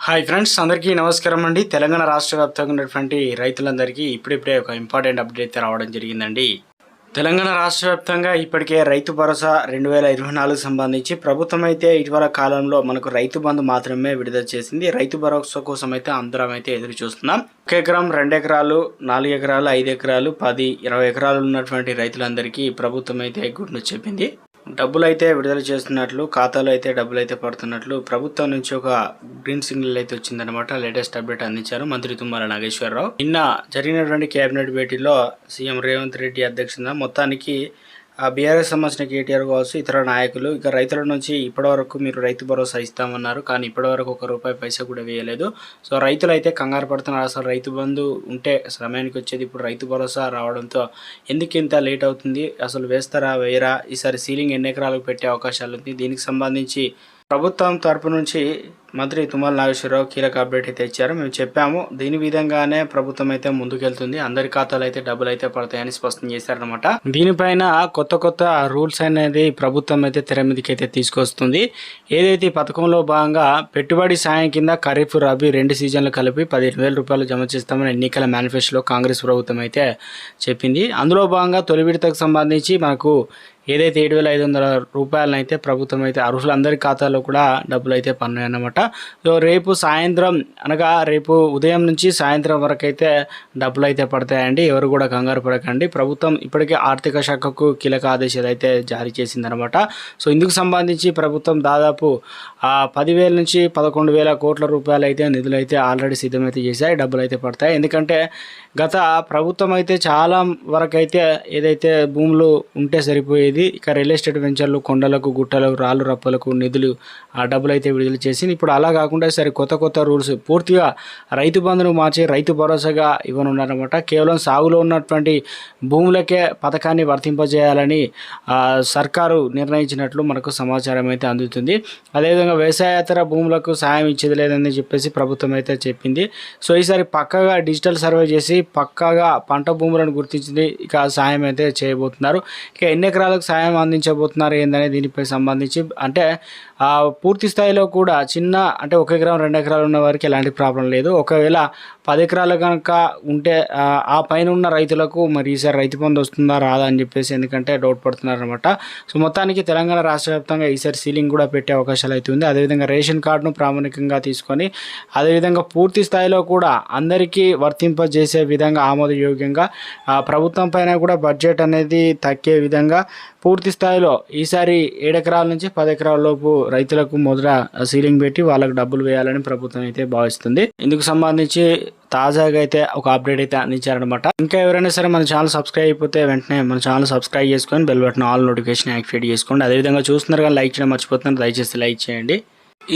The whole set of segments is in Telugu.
హాయ్ ఫ్రెండ్స్, అందరికీ నమస్కారం అండి. తెలంగాణ రాష్ట్ర వ్యాప్తంగా ఉన్నటువంటి రైతులందరికీ ఇప్పుడిప్పుడే ఒక ఇంపార్టెంట్ అప్డేట్ రావడం జరిగిందండి. తెలంగాణ రాష్ట్ర వ్యాప్తంగా ఇప్పటికే రైతు భరోసా 2024 సంబంధించి ప్రభుత్వం అయితే ఇటీవల కాలంలో మనకు రైతు బంధు మాత్రమే విడుదల చేసింది. రైతు భరోసా కోసం అయితే అందరం అయితే ఎదురు చూస్తున్నాం. 1 ఎకరం, 2 ఎకరాలు, 4 ఎకరాలు, 5 ఎకరాలు, 10, 20 ఎకరాలు ఉన్నటువంటి రైతులందరికీ ప్రభుత్వం అయితే గుడ్ న్యూస్ చెప్పింది. డబ్బులు అయితే విడుదల చేస్తున్నట్లు, ఖాతాలో అయితే డబ్బులు అయితే పడుతున్నట్లు ప్రభుత్వం నుంచి ఒక గ్రీన్ సిగ్నల్ అయితే వచ్చిందనమాట. లేటెస్ట్ అప్డేట్ అందించారు మంత్రి తుమ్మల నాగేశ్వరరావు. నిన్న జరిగినటువంటి కేబినెట్ భేటీలో సీఎం రేవంత్ రెడ్డి అధ్యక్షతన మొత్తానికి బీఆర్ఎస్ సంబంధించిన కేటీఆర్ కావచ్చు, ఇతర నాయకులు ఇక రైతుల నుంచి ఇప్పటివరకు మీరు రైతు భరోసా ఇస్తామన్నారు, కానీ ఇప్పటివరకు ₹1 కూడా వేయలేదు. సో రైతులు అయితే కంగారు పడుతున్నారు. అసలు రైతు బంధు ఉంటే సమయానికి వచ్చేది, ఇప్పుడు రైతు భరోసా రావడంతో ఎందుకు ఇంత లేట్ అవుతుంది, అసలు వేస్తారా వేయరా, ఈసారి సీలింగ్ ఎన్ని ఎకరాలకు పెట్టే అవకాశాలు ఉంది, దీనికి సంబంధించి ప్రభుత్వం తరపు నుంచి మంత్రి తుమ్మల నాగేశ్వరరావు కీలక అప్డేట్ అయితే ఇచ్చారు. మేము చెప్పాము, దీని విధంగానే ప్రభుత్వం అయితే ముందుకెళ్తుంది, అందరి ఖాతాలు అయితే డబ్బులు అయితే పడతాయని స్పష్టం చేశారనమాట. దీనిపైన కొత్త రూల్స్ అనేది ప్రభుత్వం అయితే తెర మీదకి అయితే తీసుకొస్తుంది. ఏదైతే ఈ పథకంలో భాగంగా పెట్టుబడి సాయం కింద ఖరీఫ్, రబీ 2 సీజన్లు కలిపి ₹15,000 జమ చేస్తామని ఎన్నికల మేనిఫెస్టోలో కాంగ్రెస్ ప్రభుత్వం అయితే చెప్పింది. అందులో భాగంగా తొలి విడతకు సంబంధించి మనకు ఏదైతే ₹7,500 అయితే ప్రభుత్వం అయితే అర్హులందరి ఖాతాలో కూడా డబ్బులు అయితే పన్నాయన్నమాట. సో రేపు సాయంత్రం అనగా రేపు ఉదయం నుంచి సాయంత్రం వరకు అయితే డబ్బులు అయితే పడతాయండి. ఎవరు కూడా కంగారు పడకండి. ప్రభుత్వం ఇప్పటికే ఆర్థిక శాఖకు కీలక ఆదేశాలు అయితే జారీ చేసిందనమాట. సో ఇందుకు సంబంధించి ప్రభుత్వం దాదాపు 10,000 నుంచి 11,000 కోట్ల రూపాయలు అయితే నిధులు అయితే ఆల్రెడీ సిద్ధమైతే చేశాయి. డబ్బులు అయితే పడతాయి. ఎందుకంటే గత ప్రభుత్వం అయితే చాలా వరకు అయితే ఏదైతే భూములు ఉంటే సరిపోయేది, ఇక రియల్ ఎస్టేట్ వెంచర్లు, కొండలకు, గుట్టలకు, రాళ్ళు రప్పలకు నిధులు ఆ డబ్బులు అయితే విడుదల చేసింది. ఇప్పుడు అలా కాకుండా సరే కొత్త రూల్స్ పూర్తిగా రైతు బంధును మార్చి రైతు భరోసాగా ఇవ్వనున్నారన్నమాట. కేవలం సాగులో ఉన్నటువంటి భూములకే పథకాన్ని వర్తింపజేయాలని సర్కారు నిర్ణయించినట్లు మనకు సమాచారం అయితే అందుతుంది. అదేవిధంగా వ్యవసాయేతర భూములకు సాయం ఇచ్చేది లేదని చెప్పేసి ప్రభుత్వం అయితే చెప్పింది. సో ఈసారి పక్కాగా డిజిటల్ సర్వే చేసి పక్కాగా పంట భూములను గుర్తించి ఇక సాయం అయితే చేయబోతున్నారు. ఇక ఎన్ని ఎకరాలకు సాయం అందించబోతున్నారు ఏందనే దీనిపై సంబంధించి అంటే పూర్తి స్థాయిలో కూడా చిన్న అంటే 1 ఎకరం 2 ఎకరాలు ఉన్న వారికి ఎలాంటి ప్రాబ్లం లేదు. ఒకవేళ 10 ఎకరాలు కనుక ఉంటే ఆ పైన ఉన్న రైతులకు మరి ఈసారి రైతు బంధు వస్తుందా రాదా అని చెప్పేసి ఎందుకంటే డౌట్ పడుతున్నారు అనమాట. సో మొత్తానికి తెలంగాణ రాష్ట్ర వ్యాప్తంగా ఈసారి సీలింగ్ కూడా పెట్టే అవకాశాలు అయితే ఉంది. అదేవిధంగా రేషన్ కార్డును ప్రామాణికంగా తీసుకొని అదేవిధంగా పూర్తి స్థాయిలో కూడా అందరికీ వర్తింపజేసే విధంగా ఆమోదయోగ్యంగా ప్రభుత్వం పైన కూడా బడ్జెట్ అనేది తగ్గే విధంగా పూర్తి స్థాయిలో ఈసారి 7 ఎకరాల నుంచి 10 ఎకరాల లోపు రైతులకు మొదట సీలింగ్ పెట్టి వాళ్ళకు డబ్బులు వేయాలని ప్రభుత్వం అయితే భావిస్తుంది. ఇందుకు సంబంధించి తాజాగా అయితే ఒక అప్డేట్ అయితే అందించారనమాట. ఇంకా ఎవరైనా సరే మన ఛానల్ సబ్స్క్రైబ్ అయిపోతే వెంటనే మన ఛానల్ సబ్స్క్రైబ్ చేసుకొని bell button all notification activate చేసుకోండి. అదేవిధంగా చూస్తున్నారు కానీ లైక్ చేయడం మర్చిపోతున్నారు, దయచేసి లైక్ చేయండి.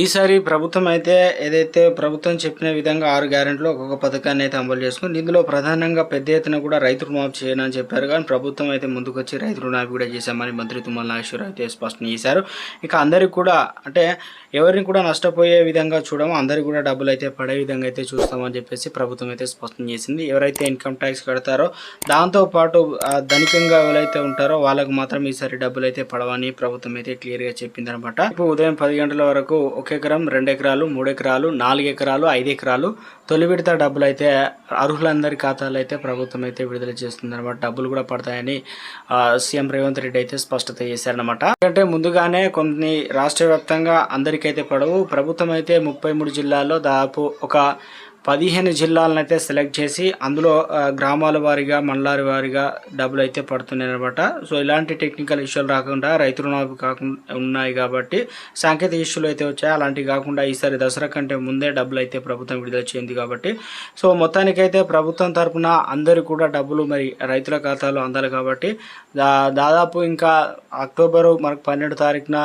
ఈసారి ప్రభుత్వం అయితే ఏదైతే ప్రభుత్వం చెప్పిన విధంగా 6 గ్యారెంటీలు ఒక్కొక్క పథకాన్ని అయితే అమలు చేసుకుంది. ఇందులో ప్రధానంగా పెద్ద ఎత్తున కూడా రైతు రుణమాఫీ చేయనని చెప్పారు, కానీ ప్రభుత్వం అయితే ముందుకొచ్చి రైతు రుణమాఫీ కూడా చేశామని మంత్రి తుమ్మల నాగేశ్వరరావు అయితే స్పష్టం చేశారు. ఇక అందరికి కూడా అంటే ఎవరిని కూడా నష్టపోయే విధంగా చూడము, అందరికి కూడా డబ్బులు అయితే పడే విధంగా అయితే చూస్తామని చెప్పేసి ప్రభుత్వం అయితే స్పష్టం చేసింది. ఎవరైతే ఇన్కమ్ ట్యాక్స్ కడతారో దాంతోపాటు ధనికంగా ఎవరైతే ఉంటారో వాళ్ళకు మాత్రం ఈసారి డబ్బులు అయితే పడవని ప్రభుత్వం అయితే క్లియర్గా చెప్పింది అనమాట. ఇప్పుడు ఉదయం 10 గంటల వరకు 1 ఎకరం, 2 ఎకరాలు, 3 ఎకరాలు, 4 ఎకరాలు, 5 ఎకరాలు తొలి విడత డబ్బులు అయితే అర్హులందరి ఖాతాలు అయితే ప్రభుత్వం అయితే విడుదల చేస్తుంది అనమాట. డబ్బులు కూడా పడతాయని సీఎం రేవంత్ రెడ్డి అయితే స్పష్టత చేశారనమాట. ఎందుకంటే ముందుగానే కొన్ని రాష్ట్ర వ్యాప్తంగా అందరికైతే పడవు. ప్రభుత్వం అయితే 33 జిల్లాల్లో దాదాపు ఒక 15 జిల్లాలను అయితే సెలెక్ట్ చేసి అందులో గ్రామాల వారీగా, మండలాల వారీగా డబ్బులు అయితే పడుతున్నాయి అనమాట. సో ఇలాంటి టెక్నికల్ ఇష్యూలు రాకుండా రైతు రుణాలు కాకుండా ఉన్నాయి కాబట్టి సాంకేతిక ఇష్యూలు అయితే వచ్చాయి. అలాంటివి కాకుండా ఈసారి దసరా కంటే ముందే డబ్బులు అయితే ప్రభుత్వం విడుదల చేయింది కాబట్టి సో మొత్తానికైతే ప్రభుత్వం తరఫున అందరూ కూడా డబ్బులు మరి రైతుల ఖాతాలో అందాలి కాబట్టి దాదాపు ఇంకా అక్టోబరు మనకు 12వ తారీఖున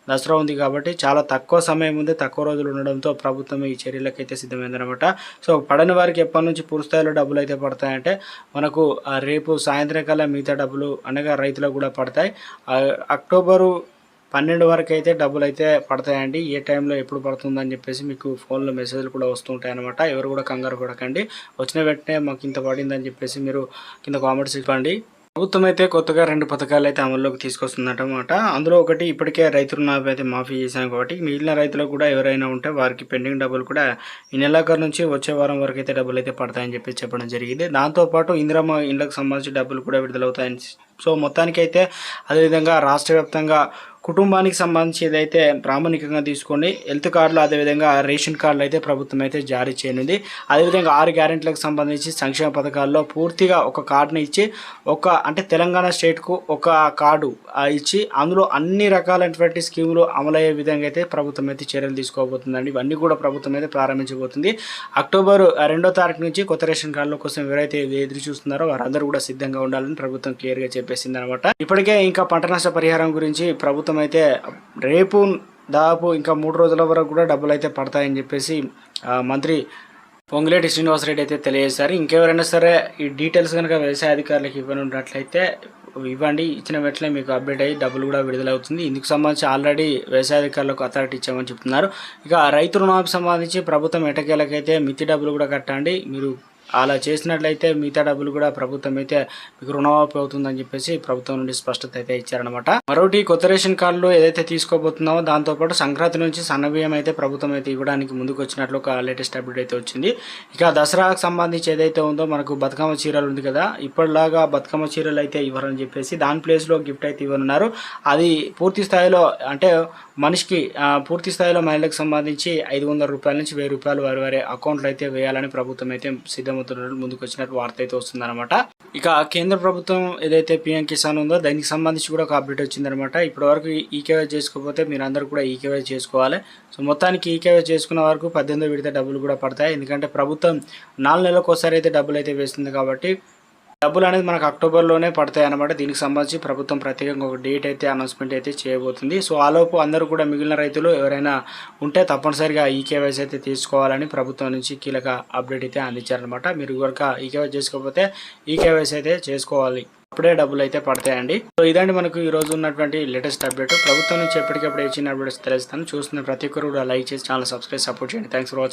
దసరా ఉంది కాబట్టి చాలా తక్కువ సమయం ఉంది, తక్కువ రోజులు ఉండడంతో ప్రభుత్వం ఈ చర్యలకైతే సిద్ధమైందనమాట. సో పడని వారికి ఎప్పటి నుంచి పూర్తి స్థాయిలో డబ్బులు అయితే పడతాయంటే మనకు రేపు సాయంత్రం కల్లా మిగతా డబ్బులు అనగా రైతులకు కూడా పడతాయి. అక్టోబరు 12 వరకు అయితే డబ్బులు అయితే పడతాయండి. ఏ టైంలో ఎప్పుడు పడుతుందని చెప్పేసి మీకు ఫోన్లో మెసేజ్లు కూడా వస్తుంటాయి అనమాట. ఎవరు కూడా కంగారు పడకండి. వచ్చిన వెంటనే మాకు ఇంత పడిందని చెప్పేసి మీరు కింద కామెంట్స్ ఇవ్వండి. ప్రభుత్వం అయితే కొత్తగా 2 పథకాలు అయితే అమల్లోకి తీసుకొస్తుందన్నమాట. అందులో ఒకటి ఇప్పటికే రైతు రుణాలు అయితే మాఫీ చేశాం కాబట్టి మిగిలిన రైతులకు కూడా ఎవరైనా ఉంటే వారికి పెండింగ్ డబ్బులు కూడా ఈ నెలాఖరు నుంచి వచ్చే వారం వరకు అయితే డబ్బులు అయితే పడతాయని చెప్పి చెప్పడం జరిగింది. దాంతోపాటు ఇందిరమ్మ ఇండ్లకు సంబంధించి డబ్బులు కూడా విడుదలవుతాయని. సో మొత్తానికైతే అదేవిధంగా రాష్ట్ర వ్యాప్తంగా కుటుంబానికి సంబంధించి ఏదైతే ప్రామాణికంగా తీసుకొని హెల్త్ కార్డులు అదేవిధంగా రేషన్ కార్డులు అయితే ప్రభుత్వం అయితే జారీ చేయనుంది. అదేవిధంగా 6 గ్యారెంటీలకు సంబంధించి సంక్షేమ పథకాల్లో పూర్తిగా ఒక కార్డుని ఇచ్చి అంటే తెలంగాణ స్టేట్కు ఒక కార్డు ఇచ్చి అందులో అన్ని రకాలైనటువంటి స్కీములు అమలయ్యే విధంగా అయితే ప్రభుత్వం అయితే చర్యలు తీసుకోబోతుందండి. ఇవన్నీ కూడా ప్రభుత్వం అయితే ప్రారంభించబోతుంది. అక్టోబర్ 2వ తారీఖు నుంచి కొత్త రేషన్ కార్డుల కోసం ఎవరైతే ఎదురు చూస్తున్నారో వారందరూ కూడా సిద్ధంగా ఉండాలని ప్రభుత్వం క్లియర్గా చెప్పేసింది అనమాట. ఇప్పటికే ఇంకా పంట నష్ట పరిహారం గురించి ప్రభుత్వం అయితే రేపు దాదాపు ఇంకా 3 రోజుల వరకు కూడా డబ్బులు అయితే పడతాయని చెప్పేసి మంత్రి పొంగులేటి శ్రీనివాసరెడ్డి అయితే తెలియజేశారు. ఇంకెవరైనా సరే ఈ డీటెయిల్స్ కనుక వ్యవసాయ అధికారులకు ఇవ్వనున్నట్లయితే ఇవ్వండి, ఇచ్చిన వెంటనే మీకు అప్డేట్ అయ్యి డబ్బులు కూడా విడుదలవుతుంది. ఇందుకు సంబంధించి ఆల్రెడీ వ్యవసాయ అధికారులకు అథారిటీ ఇచ్చామని చెప్తున్నారు. ఇక రైతు రుణాలకు సంబంధించి ప్రభుత్వం ఎటకేలకైతే మితి డబ్బులు కూడా కట్టండి, మీరు అలా చేసినట్లయితే మిగతా డబ్బులు కూడా ప్రభుత్వం అయితే మీకు రుణమాఫీ అవుతుందని చెప్పేసి ప్రభుత్వం నుండి స్పష్టత అయితే ఇచ్చారనమాట. మరొకటి కొత్త రేషన్ కార్డులు ఏదైతే తీసుకోబోతున్నామో దాంతోపాటు సంక్రాంతి నుంచి సన్నబియ్యం అయితే ప్రభుత్వం అయితే ఇవ్వడానికి ముందుకు వచ్చినట్లు ఒక లేటెస్ట్ అప్డేట్ అయితే వచ్చింది. ఇక దసరాకు సంబంధించి ఏదైతే ఉందో మనకు బతుకమ్మ చీరలు ఉంది కదా, ఇప్పటిలాగా బతుకమ్మ చీరలు అయితే ఇవ్వరని చెప్పేసి దాని ప్లేస్లో గిఫ్ట్ అయితే ఇవ్వనున్నారు. అది పూర్తి స్థాయిలో అంటే మనిషికి పూర్తి స్థాయిలో మహిళలకు సంబంధించి 500 రూపాయల నుంచి 1000 రూపాయలు వారి వారి అకౌంట్లో అయితే వేయాలని ప్రభుత్వం అయితే సిద్ధమవుతున్నట్టు ముందుకు వచ్చినట్టు వార్త అయితే వస్తుందన్నమాట. ఇక కేంద్ర ప్రభుత్వం ఏదైతే పిఎం కిసాన్ ఉందో దానికి సంబంధించి కూడా ఒక అప్డేట్ వచ్చిందనమాట. ఇప్పటి వరకు ఈకేవై చేసుకోకపోతే మీరు అందరూ కూడా ఈకేవై చేసుకోవాలి. సో మొత్తానికి ఈకేవై చేసుకున్న వరకు 18వ విడత డబ్బులు కూడా పడతాయి. ఎందుకంటే ప్రభుత్వం 4 నెలలకు ఒకసారి అయితే డబ్బులు అయితే వేస్తుంది కాబట్టి డబ్బులు అనేది మనకు అక్టోబర్లోనే పడతాయి అన్నమాట. దీనికి సంబంధించి ప్రభుత్వం ప్రత్యేకంగా ఒక డేట్ అయితే అనౌన్స్మెంట్ అయితే చేయబోతుంది. సో ఆలోపు అందరూ కూడా మిగిలిన రైతులు ఎవరైనా ఉంటే తప్పనిసరిగా ఈకేవైసీ అయితే తీసుకోవాలని ప్రభుత్వం నుంచి కీలక అప్డేట్ అయితే అందించారనమాట. మీరు కనుక ఈకేవై చేసుకోకపోతే ఈకేవైసీ అయితే చేసుకోవాలి, అప్పుడే డబ్బులు అయితే పడతాయండి. సో ఇదండి మనకు ఈ రోజు ఉన్నటువంటి లేటెస్ట్ అప్డేట్. ప్రభుత్వం నుంచి ఎప్పటికప్పుడు ఏ చిన్న అప్డేట్స్ తెలుస్తాను. చూస్తున్న ప్రతి ఒక్కరు కూడా లైక్ చేసి ఛానల్ సబ్స్క్రైబ్ సపోర్ట్ చేయండి. Thanks for watching.